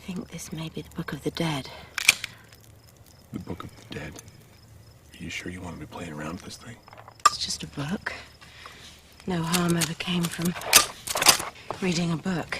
think this may be the Book of the Dead. The Book of the Dead? Are you sure you want to be playing around with this thing? It's just a book. No harm ever came from reading a book.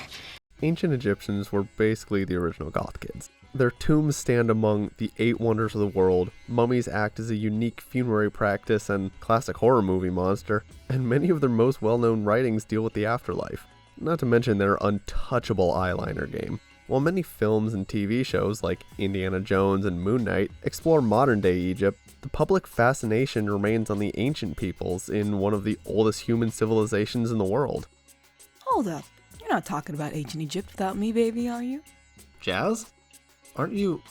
Ancient Egyptians were basically the original goth kids. Their tombs stand among the 8 wonders of the world, mummies act as a unique funerary practice and classic horror movie monster, and many of their most well-known writings deal with the afterlife. Not to mention their untouchable eyeliner game. While many films and TV shows like Indiana Jones and Moon Knight explore modern-day Egypt, the public fascination remains on the ancient peoples in one of the oldest human civilizations in the world. Hold up. You're not talking about ancient Egypt without me, baby, are you? Jazz? Don't you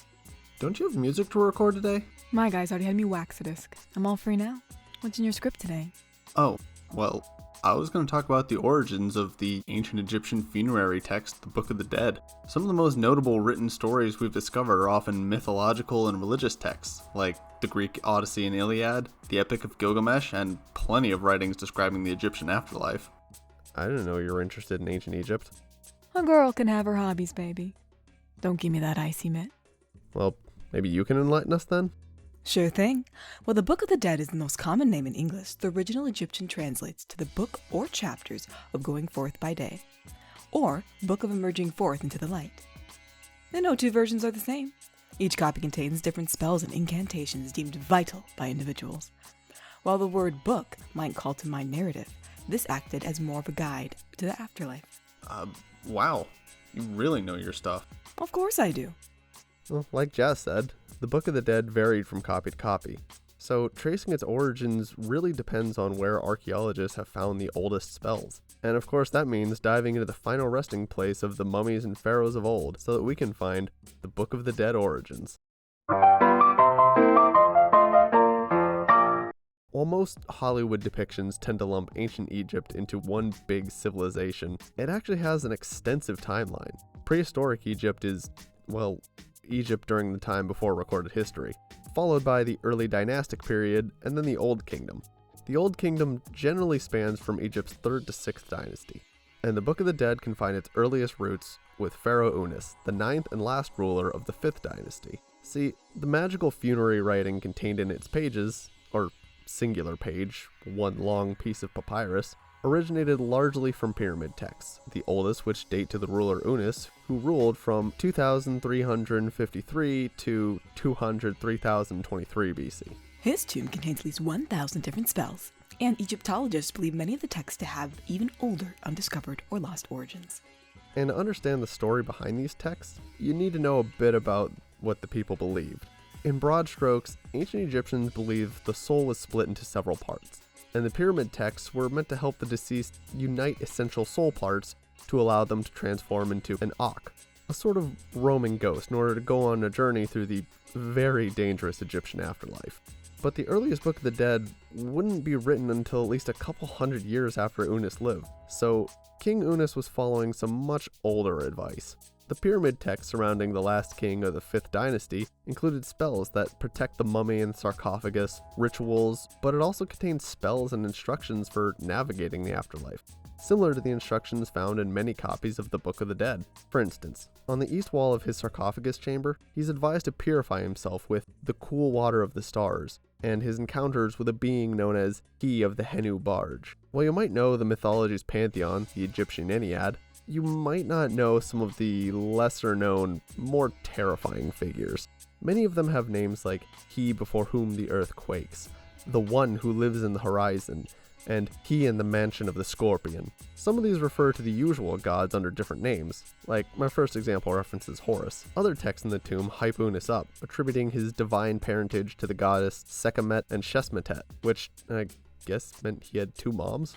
have music to record today? My guys already had me wax a disc. I'm all free now. What's in your script today? Oh, well, I was going to talk about the origins of the ancient Egyptian funerary text, the Book of the Dead. Some of the most notable written stories we've discovered are often mythological and religious texts, like the Greek Odyssey and Iliad, the Epic of Gilgamesh, and plenty of writings describing the Egyptian afterlife. I didn't know you were interested in ancient Egypt. A girl can have her hobbies, baby. Don't give me that icy mitt. Well, maybe you can enlighten us then? Sure thing. Well, the Book of the Dead is the most common name in English. The original Egyptian translates to the book or chapters of going forth by day, or book of emerging forth into the light. And no two versions are the same. Each copy contains different spells and incantations deemed vital by individuals. While the word book might call to mind narrative, this acted as more of a guide to the afterlife. Wow. You really know your stuff. Of course I do. Well, like Jazz said, the Book of the Dead varied from copy to copy, so tracing its origins really depends on where archaeologists have found the oldest spells. And of course that means diving into the final resting place of the mummies and pharaohs of old so that we can find the Book of the Dead origins. While most Hollywood depictions tend to lump ancient Egypt into one big civilization, it actually has an extensive timeline. Prehistoric Egypt is, well, Egypt during the time before recorded history, followed by the early dynastic period and then the Old Kingdom. The Old Kingdom generally spans from Egypt's 3rd to 6th dynasty, and the Book of the Dead can find its earliest roots with Pharaoh Unas, the 9th and last ruler of the 5th dynasty. See, the magical funerary writing contained in its pages, or singular page, one long piece of papyrus, originated largely from pyramid texts, the oldest which date to the ruler Unas, who ruled from 2353 to 3023 BC. His tomb contains at least 1,000 different spells, and Egyptologists believe many of the texts to have even older, undiscovered, or lost origins. And to understand the story behind these texts, you need to know a bit about what the people believed. In broad strokes, ancient Egyptians believed the soul was split into several parts, and the pyramid texts were meant to help the deceased unite essential soul parts to allow them to transform into an Akh, a sort of roaming ghost, in order to go on a journey through the very dangerous Egyptian afterlife. But the earliest Book of the Dead wouldn't be written until at least a couple hundred years after Unas lived, so King Unas was following some much older advice. The pyramid texts surrounding the last king of the 5th dynasty included spells that protect the mummy and sarcophagus, rituals, but it also contained spells and instructions for navigating the afterlife, similar to the instructions found in many copies of the Book of the Dead. For instance, on the east wall of his sarcophagus chamber, he's advised to purify himself with the cool water of the stars, and his encounters with a being known as He of the Henu Barge. While you might know the mythology's pantheon, the Egyptian Ennead, you might not know some of the lesser-known, more terrifying figures. Many of them have names like He before whom the earth quakes, the One who lives in the horizon, and He in the mansion of the scorpion. Some of these refer to the usual gods under different names, like my first example references Horus. Other texts in the tomb hype Unas up, attributing his divine parentage to the goddess Sekhmet and Shesmetet, which I guess meant he had 2 moms.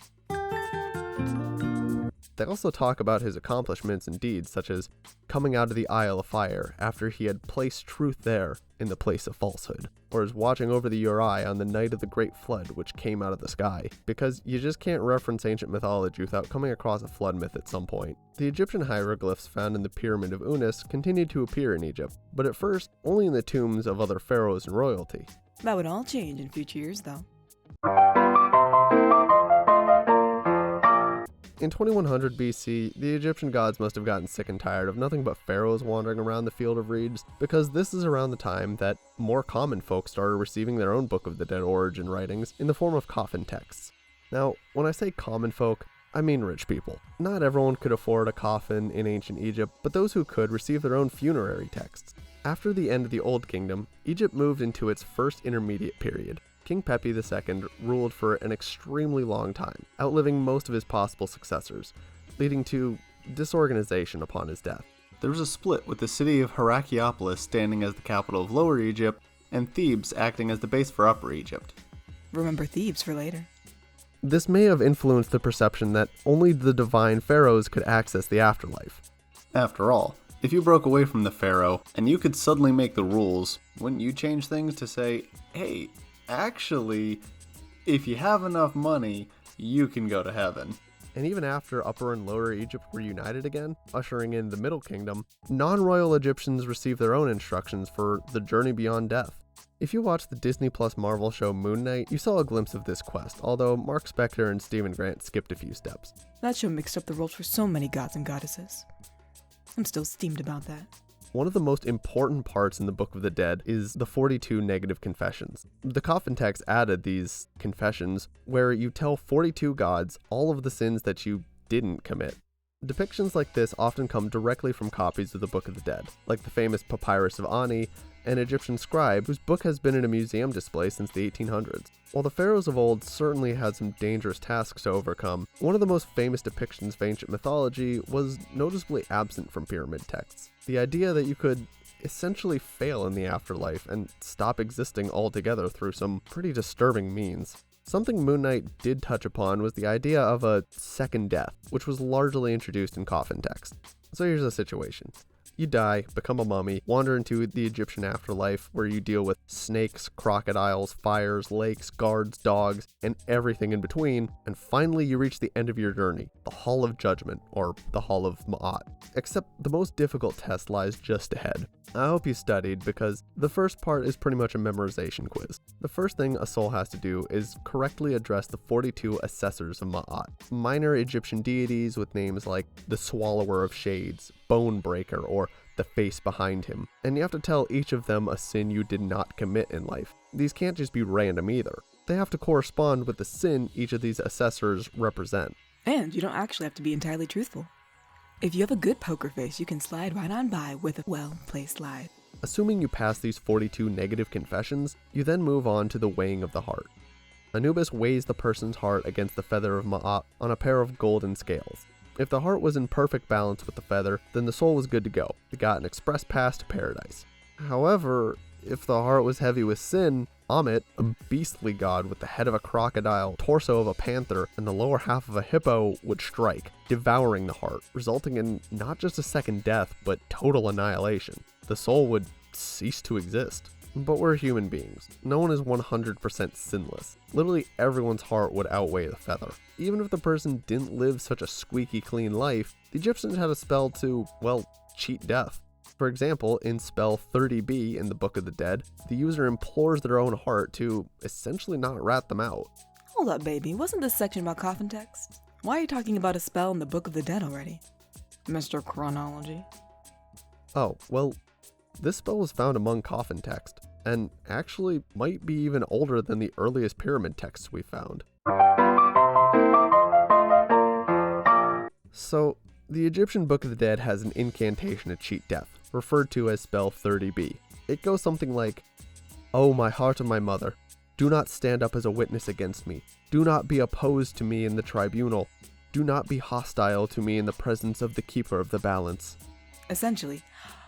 They also talk about his accomplishments and deeds, such as coming out of the Isle of Fire after he had placed truth there in the place of falsehood, or as watching over the Uri on the night of the Great Flood which came out of the sky, because you just can't reference ancient mythology without coming across a flood myth at some point. The Egyptian hieroglyphs found in the Pyramid of Unas continued to appear in Egypt, but at first only in the tombs of other pharaohs and royalty. That would all change in future years, though. In 2100 BC, the Egyptian gods must have gotten sick and tired of nothing but pharaohs wandering around the field of reeds, because this is around the time that more common folk started receiving their own Book of the Dead origin writings in the form of coffin texts. Now, when I say common folk, I mean rich people. Not everyone could afford a coffin in ancient Egypt, but those who could received their own funerary texts. After the end of the Old Kingdom, Egypt moved into its first intermediate period. King Pepi II ruled for an extremely long time, outliving most of his possible successors, leading to disorganization upon his death. There was a split, with the city of Heracleopolis standing as the capital of Lower Egypt, and Thebes acting as the base for Upper Egypt. Remember Thebes for later. This may have influenced the perception that only the divine pharaohs could access the afterlife. After all, if you broke away from the pharaoh, and you could suddenly make the rules, wouldn't you change things to say, hey, actually, if you have enough money, you can go to heaven? And even after Upper and Lower Egypt were united again, ushering in the Middle Kingdom, non-royal Egyptians received their own instructions for the journey beyond death. If you watched the Disney Plus Marvel show Moon Knight, you saw a glimpse of this quest, although Mark Spector and Stephen Grant skipped a few steps. That show mixed up the roles for so many gods and goddesses. I'm still steamed about that. One of the most important parts in the Book of the Dead is the 42 negative confessions. The Coffin Texts added these confessions where you tell 42 gods all of the sins that you didn't commit. Depictions like this often come directly from copies of the Book of the Dead, like the famous Papyrus of Ani, an Egyptian scribe whose book has been in a museum display since the 1800s. While the pharaohs of old certainly had some dangerous tasks to overcome, one of the most famous depictions of ancient mythology was noticeably absent from pyramid texts. The idea that you could essentially fail in the afterlife and stop existing altogether through some pretty disturbing means. Something Moon Knight did touch upon was the idea of a second death, which was largely introduced in Coffin Texts. So here's the situation. You die, become a mummy, wander into the Egyptian afterlife where you deal with snakes, crocodiles, fires, lakes, guards, dogs, and everything in between, and finally you reach the end of your journey, the Hall of Judgment, or the Hall of Ma'at. Except the most difficult test lies just ahead. I hope you studied, because the first part is pretty much a memorization quiz. The first thing a soul has to do is correctly address the 42 assessors of Ma'at, minor Egyptian deities with names like the Swallower of Shades, Bone Breaker, or the face behind him, and you have to tell each of them a sin you did not commit in life. These can't just be random either. They have to correspond with the sin each of these assessors represent. And you don't actually have to be entirely truthful. If you have a good poker face, you can slide right on by with a well-placed lie. Assuming you pass these 42 negative confessions, you then move on to the weighing of the heart. Anubis weighs the person's heart against the feather of Ma'at on a pair of golden scales. If the heart was in perfect balance with the feather, then the soul was good to go. It got an express pass to paradise. However, if the heart was heavy with sin, Ammit, a beastly god with the head of a crocodile, torso of a panther, and the lower half of a hippo, would strike, devouring the heart, resulting in not just a second death, but total annihilation. The soul would cease to exist. But we're human beings. No one is 100% sinless. Literally everyone's heart would outweigh the feather. Even if the person didn't live such a squeaky clean life, the Egyptians had a spell to, well, cheat death. For example, in spell 30b in the Book of the Dead, the user implores their own heart to essentially not rat them out. Hold up, baby. Wasn't this section about coffin texts? Why are you talking about a spell in the Book of the Dead already? Mr. Chronology. Oh, well, this spell was found among coffin text, and actually might be even older than the earliest pyramid texts we found. So, the Egyptian Book of the Dead has an incantation to cheat death, referred to as spell 30b. It goes something like, "O my heart of my mother, do not stand up as a witness against me. Do not be opposed to me in the tribunal. Do not be hostile to me in the presence of the keeper of the balance." Essentially,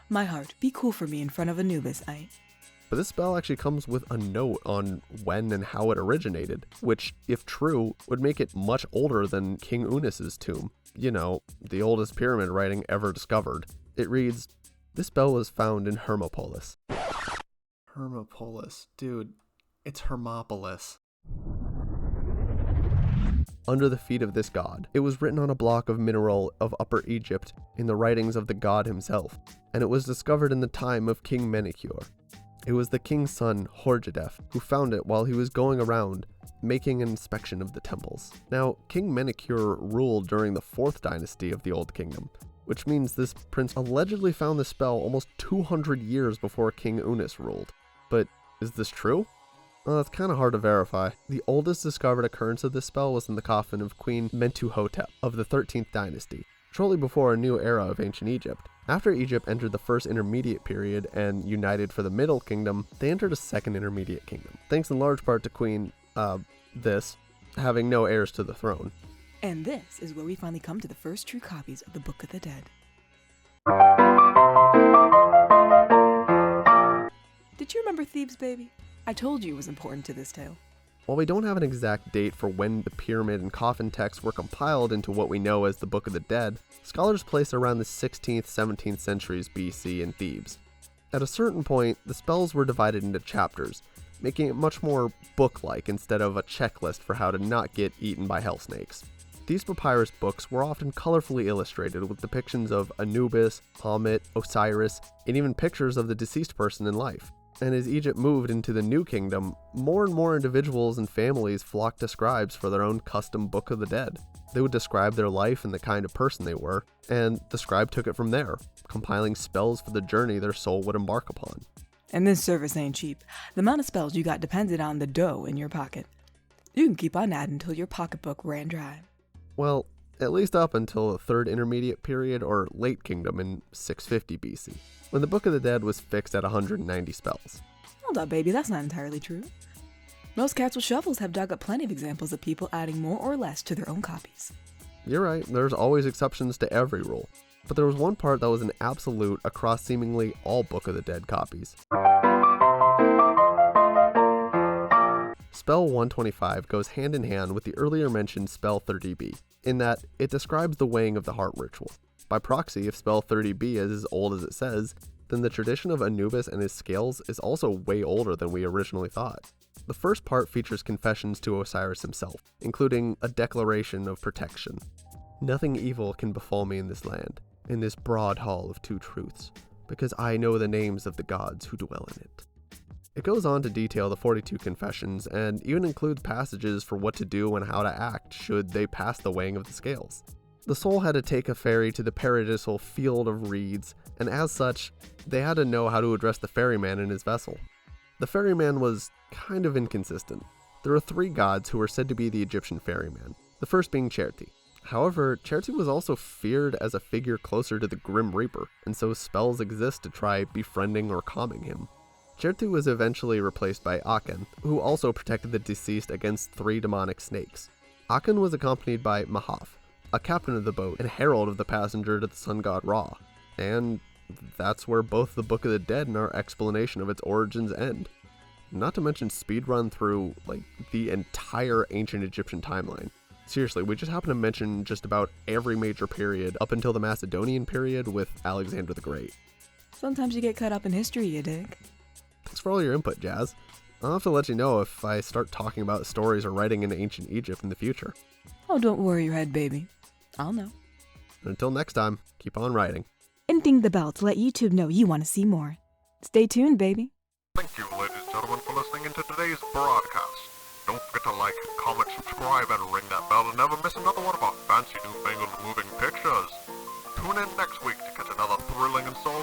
my heart, be cool for me in front of Anubis, But this spell actually comes with a note on when and how it originated, which, if true, would make it much older than King Unis's tomb. You know, the oldest pyramid writing ever discovered. It reads, "This spell was found in Hermopolis." Hermopolis. Dude, it's Hermopolis. Under the feet of this god. It was written on a block of mineral of Upper Egypt in the writings of the god himself, and it was discovered in the time of King Menkaure. It was the king's son, Horjadef, who found it while he was going around making an inspection of the temples. Now, King Menekure ruled during the 4th dynasty of the Old Kingdom, which means this prince allegedly found the spell almost 200 years before King Unis ruled. But is this true? Well, it's kind of hard to verify. The oldest discovered occurrence of this spell was in the coffin of Queen Mentuhotep of the 13th dynasty, shortly before a new era of ancient Egypt. After Egypt entered the first intermediate period and united for the Middle Kingdom, they entered a second intermediate kingdom, thanks in large part to Queen, having no heirs to the throne. And this is where we finally come to the first true copies of the Book of the Dead. Did you remember Thebes, baby? I told you it was important to this tale. While we don't have an exact date for when the pyramid and coffin texts were compiled into what we know as the Book of the Dead, scholars place around the 16th, 17th centuries BC in Thebes. At a certain point, the spells were divided into chapters, making it much more book-like instead of a checklist for how to not get eaten by hell snakes. These papyrus books were often colorfully illustrated with depictions of Anubis, Ammit, Osiris, and even pictures of the deceased person in life. And as Egypt moved into the New Kingdom, more and more individuals and families flocked to scribes for their own custom Book of the Dead. They would describe their life and the kind of person they were, and the scribe took it from there, compiling spells for the journey their soul would embark upon. And this service ain't cheap. The amount of spells you got depended on the dough in your pocket. You can keep on adding until your pocketbook ran dry. Well, at least up until the 3rd intermediate period or late kingdom in 650 BC, when the Book of the Dead was fixed at 190 spells. Hold up, baby, that's not entirely true. Most cats with shovels have dug up plenty of examples of people adding more or less to their own copies. You're right, there's always exceptions to every rule, but there was one part that was an absolute across seemingly all Book of the Dead copies. Spell 125 goes hand in hand with the earlier mentioned Spell 30b, in that it describes the weighing of the heart ritual. By proxy, if Spell 30b is as old as it says, then the tradition of Anubis and his scales is also way older than we originally thought. The first part features confessions to Osiris himself, including a declaration of protection. Nothing evil can befall me in this land, in this broad hall of 2 truths, because I know the names of the gods who dwell in it. It goes on to detail the 42 confessions and even includes passages for what to do and how to act should they pass the weighing of the scales. The soul had to take a ferry to the paradisal field of reeds, and as such, they had to know how to address the ferryman in his vessel. The ferryman was kind of inconsistent. There are 3 gods who were said to be the Egyptian ferryman, the first being Cherti. However, Cherti was also feared as a figure closer to the Grim Reaper, and so spells exist to try befriending or calming him. Cherti was eventually replaced by Aken, who also protected the deceased against 3 demonic snakes. Aken was accompanied by Mahaf, a captain of the boat and herald of the passenger to the sun god Ra, and that's where both the Book of the Dead and our explanation of its origins end. Not to mention speedrun through, the entire ancient Egyptian timeline. Seriously, we just happen to mention just about every major period up until the Macedonian period with Alexander the Great. Sometimes you get caught up in history, you dig? Thanks for all your input, Jazz. I'll have to let you know if I start talking about stories or writing in ancient Egypt in the future. Oh, don't worry your head, baby. I'll know. And until next time, keep on writing. And ding the bell to let YouTube know you want to see more. Stay tuned, baby. Thank you, ladies and gentlemen, for listening into today's broadcast. Don't forget to like, comment, subscribe, and ring that bell to never miss another one of our fancy newfangled moving pictures. Tune in next week to catch another thrilling and soul